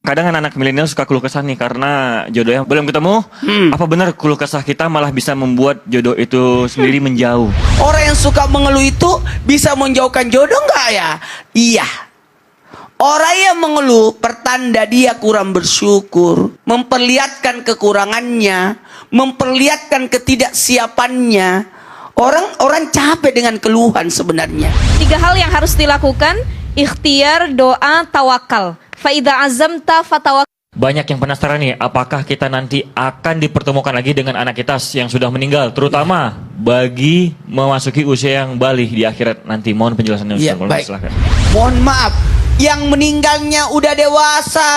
kadang anak-anak milenial suka keluh kesah nih karena jodohnya belum ketemu. Apa benar keluh kesah kita malah bisa membuat jodoh itu sendiri menjauh? Orang yang suka mengeluh itu bisa menjauhkan jodoh nggak ya? Iya. Orang yang mengeluh pertanda dia kurang bersyukur, memperlihatkan kekurangannya, memperlihatkan ketidaksiapannya. Orang capek dengan keluhan sebenarnya. 3 hal yang harus dilakukan: ikhtiar, doa, tawakal. Faida azamta fatawakal. Banyak yang penasaran nih, apakah kita nanti akan dipertemukan lagi dengan anak kita yang sudah meninggal, terutama bagi memasuki usia yang balik di akhirat nanti. Mohon penjelasannya Ustaz. Baik. Silakan. Mohon maaf, yang meninggalnya udah dewasa,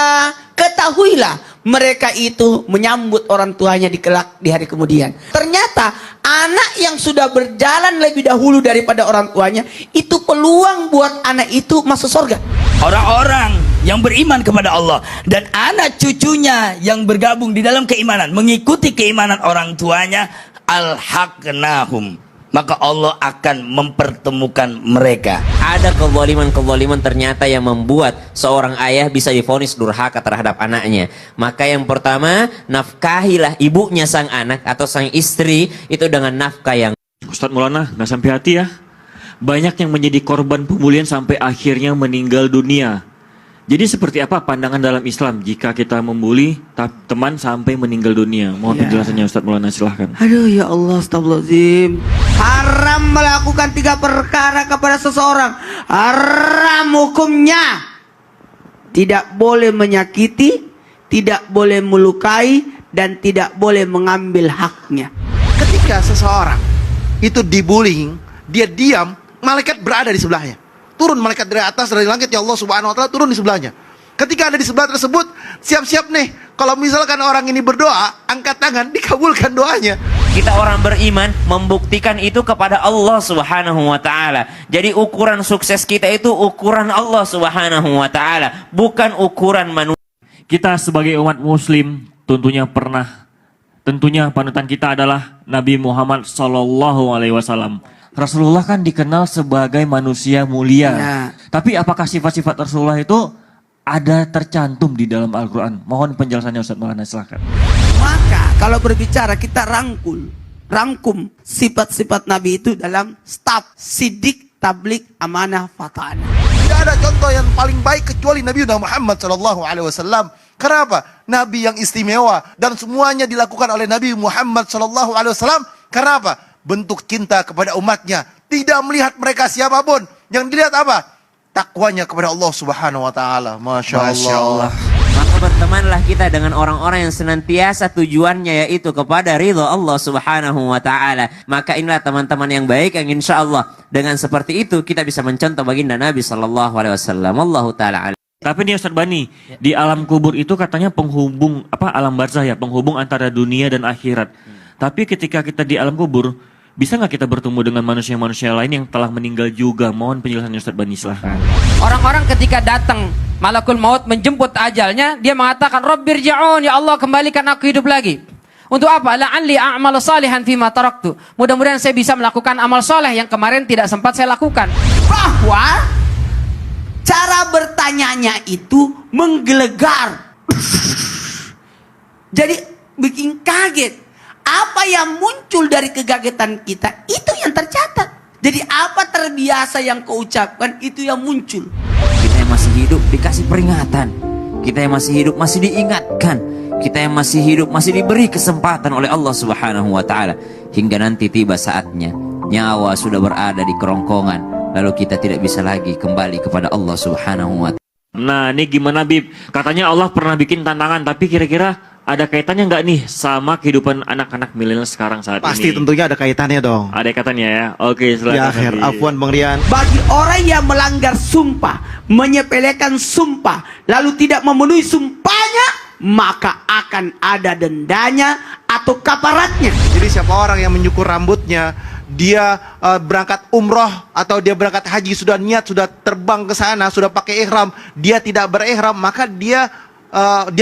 ketahuilah mereka itu menyambut orang tuanya di kelak di hari kemudian. Ternyata anak yang sudah berjalan lebih dahulu daripada orang tuanya, itu peluang buat anak itu masuk surga. Orang-orang yang beriman kepada Allah dan anak cucunya yang bergabung di dalam keimanan, mengikuti keimanan orang tuanya, alhaqnahum, maka Allah akan mempertemukan mereka. Ada kezaliman-kezaliman ternyata yang membuat seorang ayah bisa divonis durhaka terhadap anaknya. Maka yang pertama, nafkahilah ibunya sang anak atau sang istri itu dengan nafkah yang... Ustadz Maulana, nggak sampai hati ya. Banyak yang menjadi korban pembulian sampai akhirnya meninggal dunia. Jadi seperti apa pandangan dalam Islam jika kita membuli teman sampai meninggal dunia? Mohon penjelasannya Ustadz Maulana, silahkan. Aduh ya Allah, astagfirullahaladzim. Haram melakukan 3 perkara kepada seseorang. Haram hukumnya. Tidak boleh menyakiti, tidak boleh melukai, dan tidak boleh mengambil haknya. Ketika seseorang itu dibullying, dia diam, malaikat berada di sebelahnya. Turun malaikat dari atas, dari langit, ya Allah subhanahu wa ta'ala turun di sebelahnya. Ketika ada di sebelah tersebut, siap-siap nih, kalau misalkan orang ini berdoa, angkat tangan, dikabulkan doanya. Kita orang beriman membuktikan itu kepada Allah subhanahu wa ta'ala. Jadi ukuran sukses kita itu ukuran Allah subhanahu wa ta'ala, bukan ukuran manusia. Kita sebagai umat muslim tentunya panutan kita adalah Nabi Muhammad SAW. Rasulullah kan dikenal sebagai manusia mulia. Ya. Tapi apakah sifat-sifat Rasulullah itu ada tercantum di dalam Al-Quran? Mohon penjelasannya Ustaz Maulana, silahkan. Maka kalau berbicara kita rangkum sifat-sifat Nabi itu dalam staf sidik, tablik, amanah, fata'ana. Tidak ada contoh yang paling baik kecuali Nabi Muhammad SAW. Kenapa? Nabi yang istimewa dan semuanya dilakukan oleh Nabi Muhammad SAW. Kenapa? Bentuk cinta kepada umatnya, tidak melihat mereka siapapun. Yang dilihat apa? Takwanya kepada Allah subhanahu wa ta'ala. Masya Allah. Maka bertemanlah kita dengan orang-orang yang senantiasa tujuannya yaitu kepada ridho Allah subhanahu wa ta'ala. Maka inilah teman-teman yang baik yang insya Allah dengan seperti itu kita bisa mencontoh baginda Nabi sallallahu alaihi wasallam. Allahu ta'ala. Tapi nih Ustaz Bani, di alam kubur itu katanya penghubung, alam barzah ya, penghubung antara dunia dan akhirat. Tapi ketika kita di alam kubur, bisa nggak kita bertemu dengan manusia-manusia lain yang telah meninggal juga? Mohon penjelasannya Ustaz Bani, silahkan. Orang-orang ketika datang malakul maut menjemput ajalnya, dia mengatakan, Rabbirji'un, ya Allah kembalikan aku hidup lagi. Untuk apa? La'alli a'malu salihan fima taraktu. Mudah-mudahan saya bisa melakukan amal soleh yang kemarin tidak sempat saya lakukan. Bahwa cara bertanyanya itu menggelegar. Jadi bikin kaget. Apa yang muncul dari kegagetan kita, itu yang tercatat. Jadi apa terbiasa yang kau ucapkan, itu yang muncul. Kita yang masih hidup dikasih peringatan. Kita yang masih hidup masih diingatkan. Kita yang masih hidup masih diberi kesempatan oleh Allah subhanahu wa ta'ala. Hingga nanti tiba saatnya nyawa sudah berada di kerongkongan, lalu kita tidak bisa lagi kembali kepada Allah subhanahu wa ta'ala. Nah ini gimana Bib? Katanya Allah pernah bikin tantangan, tapi kira-kira ada kaitannya nggak nih sama kehidupan anak-anak milenial sekarang saat Pasti ini? tentunya ada kaitannya dong. Ada kaitannya ya? Oke, silakan. Ya akhir, Habib. afwan Bang Rian. Bagi orang yang melanggar sumpah, menyepelekan sumpah, lalu tidak memenuhi sumpahnya, maka akan ada dendanya atau kafaratnya. Jadi siapa orang yang menyukur rambutnya, dia berangkat umroh atau dia berangkat haji, sudah niat, sudah terbang ke sana, sudah pakai ihram, dia tidak berihram, maka dia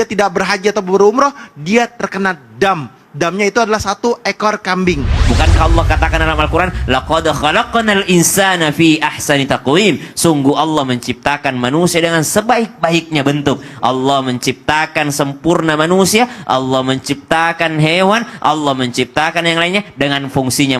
tidak berhaji atau berumroh, dia terkena dam, Damnya itu adalah 1 ekor kambing. Bukankah Allah katakan dalam Al-Quran, laqad khalaqnal insana fi ahsani taqwim. Sungguh Allah menciptakan manusia dengan sebaik-baiknya bentuk. Allah menciptakan sempurna manusia, Allah menciptakan hewan, Allah menciptakan yang lainnya dengan fungsinya